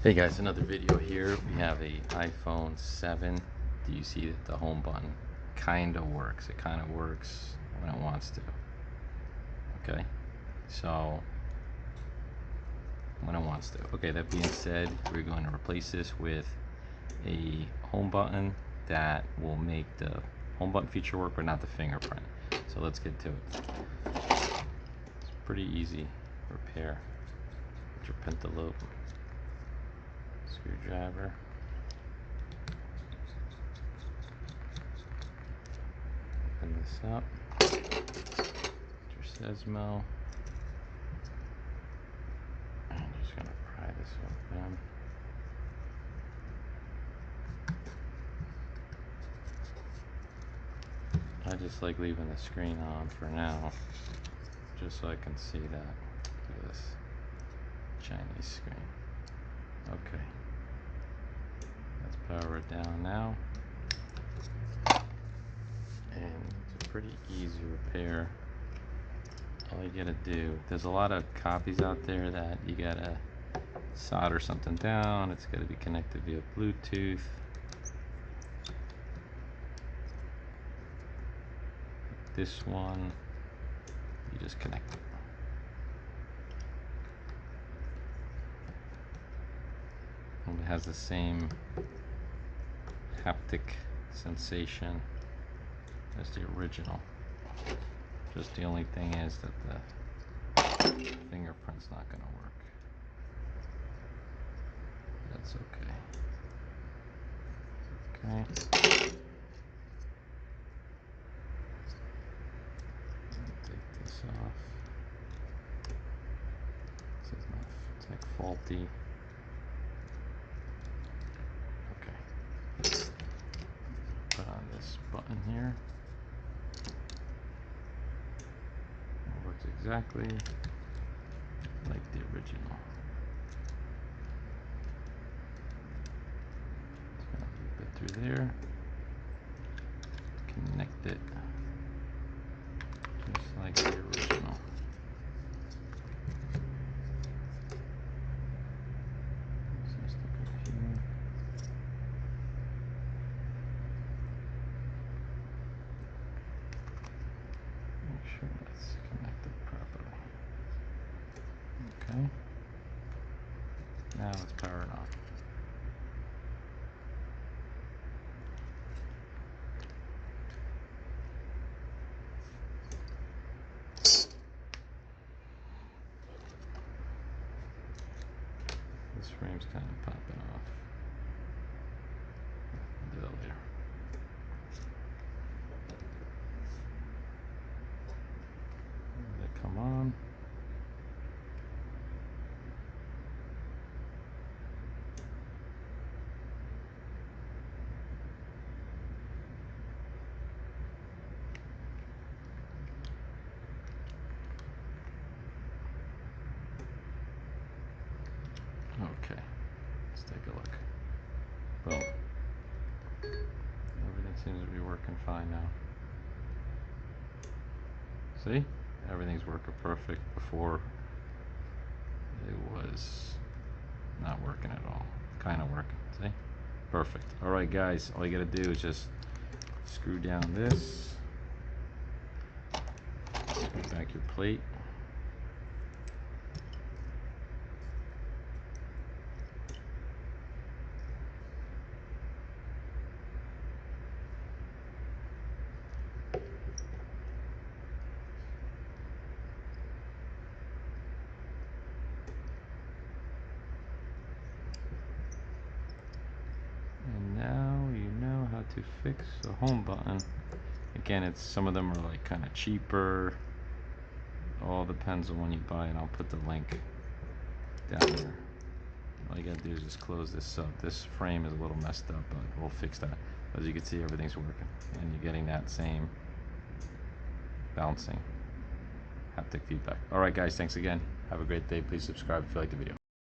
Hey guys, another video here. We have a iPhone 7. Do you see that the home button kind of works? It kind of works when it wants to. Okay, so when it wants to. Okay, that being said, we're going to replace this with a home button that will make the home button feature work, but not the fingerprint. So let's get to it. It's pretty easy repair. Get your pentalobe screwdriver. Open this up. Get your Sesmo. I'm just going to pry this open. I just like leaving the screen on for now, just so I can see that. Look at this Chinese screen. Okay, let's power it down now. And it's a pretty easy repair. All you gotta do, there's a lot of copies out there that you gotta solder something down. It's gotta be connected via Bluetooth. This one, you just connect it. And it has the same haptic sensation as the original. Just the only thing is that the fingerprint's not going to work. That's okay. Okay. Take this off. This is not, it's like faulty. Okay. Put on this button here. It works exactly like the original. It's gonna loop it through there. Connect it just like the original. So stick it here. Make sure that's connected properly. Okay. Now let's power it on. This frame's kind of popping off. Do that later. Let it come on. Okay, let's take a look. Boom. Everything seems to be working fine now. See? Everything's working perfect. Before it was not working at all. Kind of working. See? Perfect. Alright guys, all you gotta do is just screw down this. Put back your plate. And now you know how to fix the home button. Again, it's some of them are like kind of cheaper. All depends on when you buy it. I'll put the link down there. All you gotta do is just close this up. This frame is a little messed up, but we'll fix that. As you can see, everything's working, and you're getting that same bouncing haptic feedback. All right, guys, thanks again. Have a great day. Please subscribe if you like the video.